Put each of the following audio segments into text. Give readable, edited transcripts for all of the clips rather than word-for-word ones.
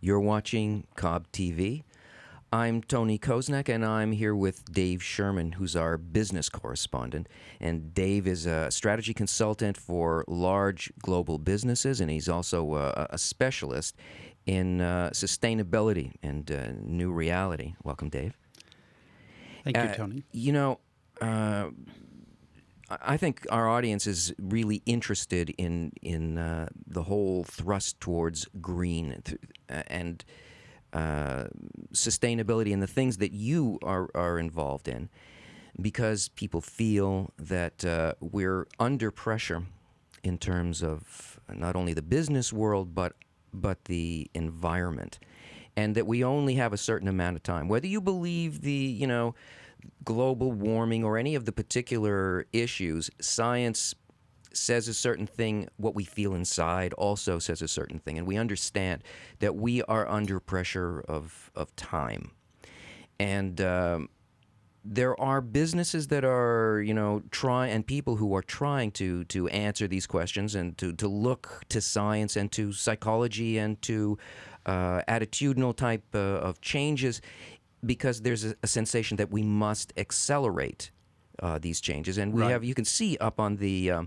You're watching Cobb TV. I'm Tony Koznek, and I'm here with Dave Sherman, who's our business correspondent. And Dave is a strategy consultant for large global businesses, and he's also a specialist in sustainability and new reality. Welcome, Dave. Thank you, Tony. You know, I think our audience is really interested in the whole thrust towards green and sustainability and the things that you are involved in, because people feel that we're under pressure in terms of not only the business world but the environment, and that we only have a certain amount of time. Whether you believe the global warming or any of the particular issues, science says a certain thing. What we feel inside also says a certain thing, and we understand that we are under pressure of time. And there are businesses that are, and people who are trying to answer these questions and to look to science and to psychology and to attitudinal type of changes, because there's a sensation that we must accelerate these changes. And we have, you can see up on the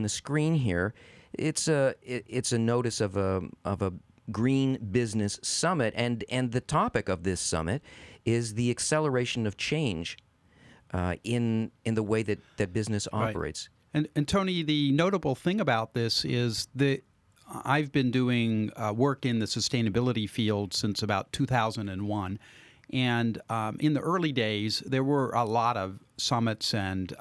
screen here, it's a notice of a Green Business Summit, and the topic of this summit is the acceleration of change in the way that business operates. Right. And Tony, the notable thing about this is that I've been doing work in the sustainability field since about 2001. And in the early days, there were a lot of summits and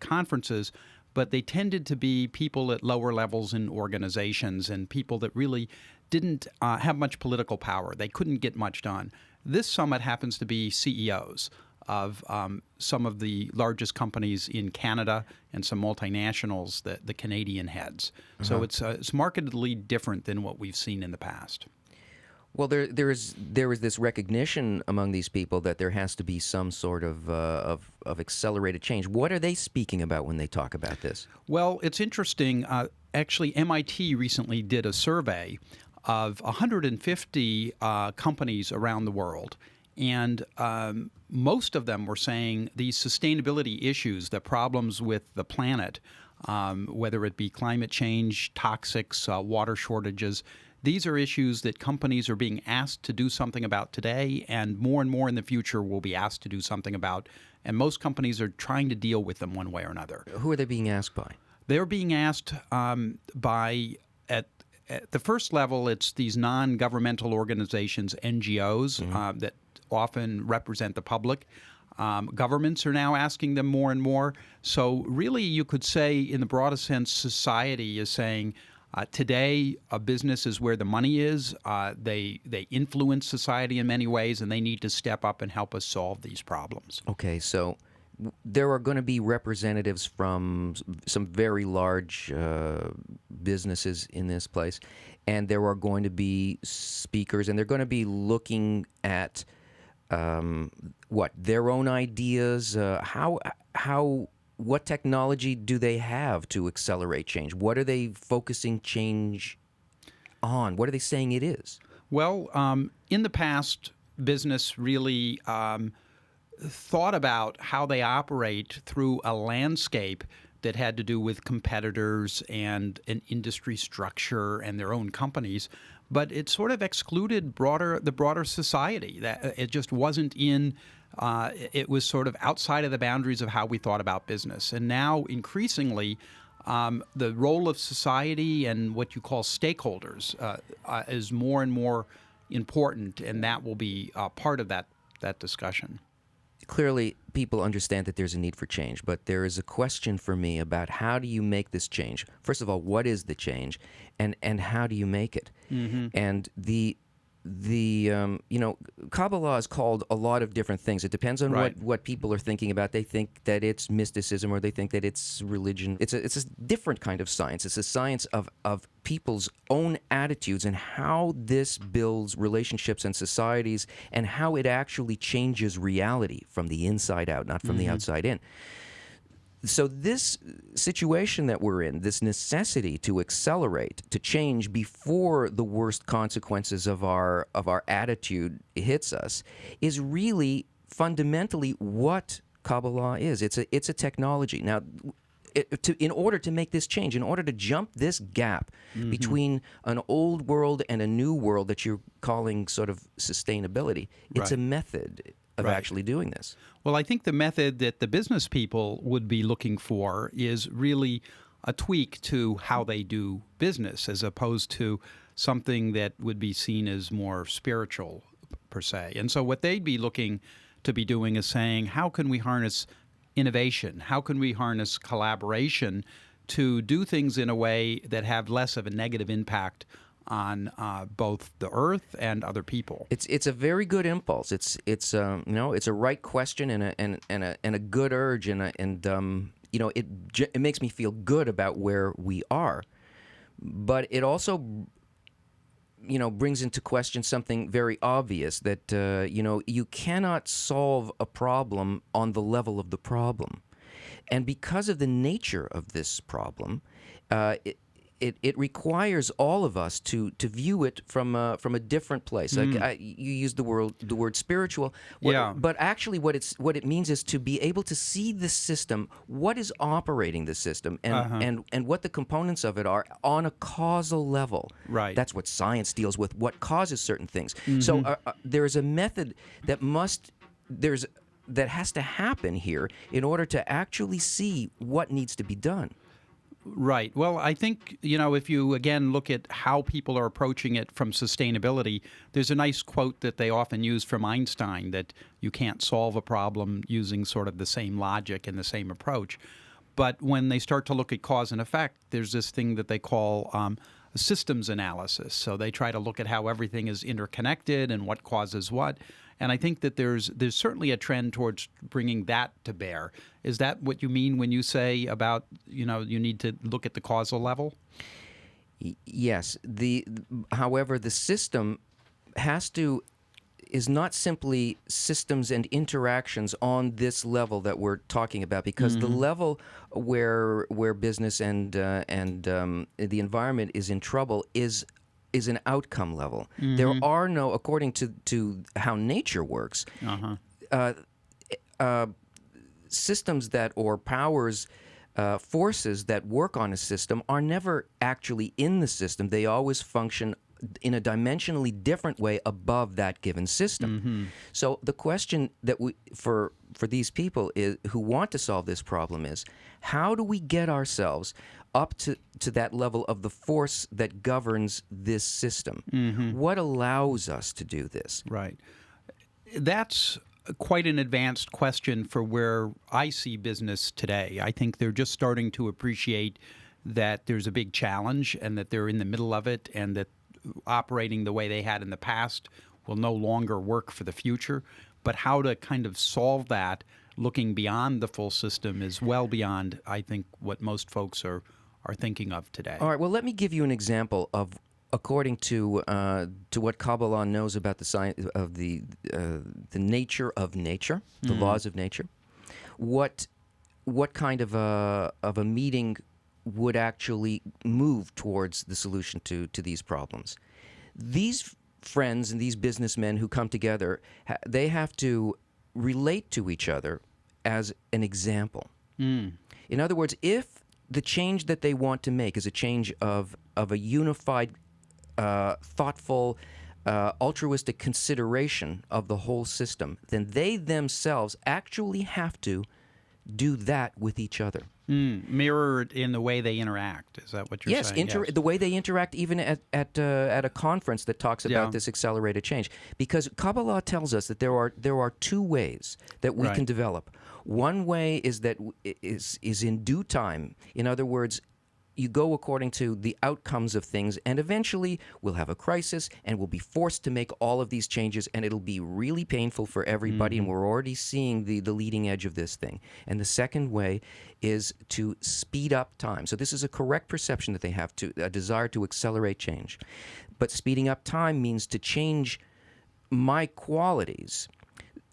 conferences, but they tended to be people at lower levels in organizations and people that really didn't have much political power. They couldn't get much done. This summit happens to be CEOs of some of the largest companies in Canada and some multinationals, the Canadian heads. So it's markedly different than what we've seen in the past. Well, there is this recognition among these people that there has to be some sort of accelerated change. What are they speaking about when they talk about this? Well, it's interesting. Actually, MIT recently did a survey of 150 companies around the world, and most of them were saying these sustainability issues, the problems with the planet, whether it be climate change, toxics, water shortages, these are issues that companies are being asked to do something about today, and more in the future will be asked to do something about. And most companies are trying to deal with them one way or another. Who are they being asked by? They're being asked by, at the first level, it's these non-governmental organizations, NGOs, that often represent the public. Governments are now asking them more and more. So really, you could say, in the broadest sense, society is saying, today, a business is where the money is. They influence society in many ways, and they need to step up and help us solve these problems. Okay, so there are going to be representatives from some very large businesses in this place, and there are going to be speakers, and they're going to be looking at their own ideas, what technology do they have to accelerate change? What are they focusing change on? What are they saying it is? Well, in the past, business really thought about how they operate through a landscape that had to do with competitors and an industry structure and their own companies. But it sort of excluded the broader society. That it just wasn't in. It was sort of outside of the boundaries of how we thought about business. And now, increasingly, the role of society and what you call stakeholders is more and more important, and that will be part of that discussion. Clearly, people understand that there's a need for change, but there is a question for me about how do you make this change? First of all, what is the change, and how do you make it? Mm-hmm. And Kabbalah is called a lot of different things. It depends on what people are thinking about. They think that it's mysticism, or they think that it's religion. It's a different kind of science. It's a science of people's own attitudes and how this builds relationships and societies, and how it actually changes reality from the inside out, not from the outside in. So this situation that we're in, this necessity to accelerate, to change before the worst consequences of our attitude hits us, is really fundamentally what Kabbalah is. It's a technology. Now, in order to make this change, in order to jump this gap between an old world and a new world that you're calling sort of sustainability, it's a method of actually doing this. Well, I think the method that the business people would be looking for is really a tweak to how they do business, as opposed to something that would be seen as more spiritual, per se. And so what they'd be looking to be doing is saying, how can we harness innovation? How can we harness collaboration to do things in a way that have less of a negative impact on both the earth and other people? It's a very good impulse. It's a right question and a good urge, and it makes me feel good about where we are, but it also brings into question something very obvious, that you cannot solve a problem on the level of the problem, and because of the nature of this problem, it requires all of us to view it from a different place. Like you used the word spiritual, but actually what it means is to be able to see the system, what is operating the system, and what the components of it are on a causal level. Right. That's what science deals with. What causes certain things. So there is a method that has to happen here in order to actually see what needs to be done. Right. Well, I think, if you, again, look at how people are approaching it from sustainability, there's a nice quote that they often use from Einstein, that you can't solve a problem using sort of the same logic and the same approach. But when they start to look at cause and effect, there's this thing that they call systems analysis. So they try to look at how everything is interconnected and what causes what. And I think that there's certainly a trend towards bringing that to bear. Is that what you mean when you say about, you need to look at the causal level? Yes. However, the system is not simply systems and interactions on this level that we're talking about, because the level where business and the environment is in trouble is an outcome level. There are no, according to how nature works, systems or powers, forces that work on a system are never actually in the system. They always function in a dimensionally different way above that given system. So the question that for these people who want to solve this problem is, how do we get ourselves up to that level of the force that governs this system? What allows us to do this? Right. That's quite an advanced question for where I see business today. I think they're just starting to appreciate that there's a big challenge and that they're in the middle of it, and that operating the way they had in the past will no longer work for the future. But how to kind of solve that, looking beyond the full system, is well beyond, I think, what most folks are thinking of today. All right. Well, let me give you an example of, according to what Kabbalah knows about the science of the nature of nature, the laws of nature, what kind of a meeting would actually move towards the solution to these problems. These friends and these businessmen who come together, they have to relate to each other as an example. In other words, if the change that they want to make is a change of a unified, thoughtful, altruistic consideration of the whole system, then they themselves actually have to do that with each other. Mirror it in the way they interact. Is that what you're saying? Yes, the way they interact, even at a conference that talks about this accelerated change. Because Kabbalah tells us that there are two ways that we can develop. One way is in due time. In other words, you go according to the outcomes of things, and eventually we'll have a crisis and we'll be forced to make all of these changes, and it'll be really painful for everybody, and we're already seeing the leading edge of this thing. And the second way is to speed up time. So this is a correct perception that they have, a desire to accelerate change. But speeding up time means to change my qualities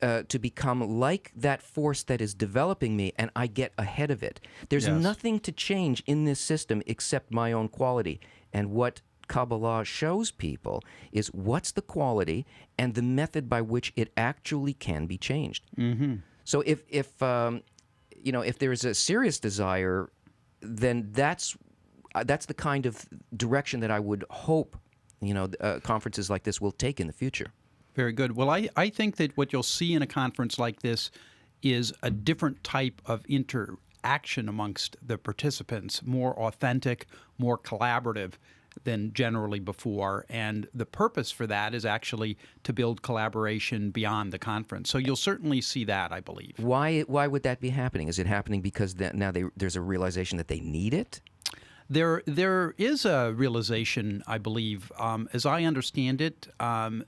to become like that force that is developing me, and I get ahead of it. There's Yes. nothing to change in this system except my own quality. And what Kabbalah shows people is what's the quality and the method by which it actually can be changed. Mm-hmm. So if there is a serious desire, then that's the kind of direction that I would hope conferences like this will take in the future. Very good. Well, I think that what you'll see in a conference like this is a different type of interaction amongst the participants, more authentic, more collaborative than generally before. And the purpose for that is actually to build collaboration beyond the conference. So you'll certainly see that, I believe. Why would that be happening? Is it happening because now there's a realization that they need it? There is a realization, I believe, as I understand it,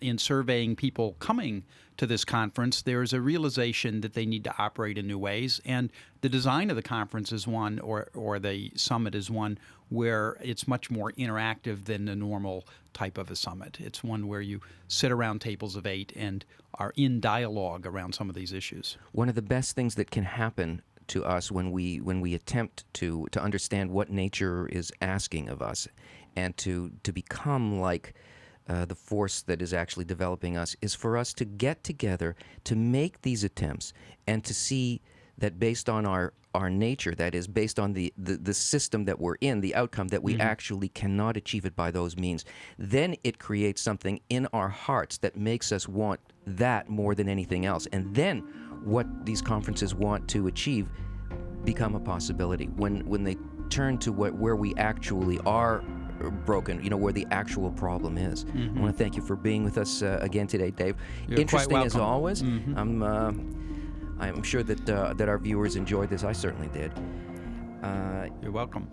in surveying people coming to this conference, there is a realization that they need to operate in new ways. And the design of the conference is one, or the summit is one, where it's much more interactive than the normal type of a summit. It's one where you sit around tables of 8 and are in dialogue around some of these issues. One of the best things that can happen to us when we attempt to understand what nature is asking of us and to become like the force that is actually developing us is for us to get together to make these attempts and to see that based on our nature, that is based on the system that we're in, the outcome, that we actually cannot achieve it by those means. Then it creates something in our hearts that makes us want that more than anything else. And then what these conferences want to achieve become a possibility when they turn to where we actually are broken, where the actual problem is. I want to thank you for being with us again today, Dave. You're Interesting quite as welcome. always. I'm sure that our viewers enjoyed this. I certainly did. You're welcome.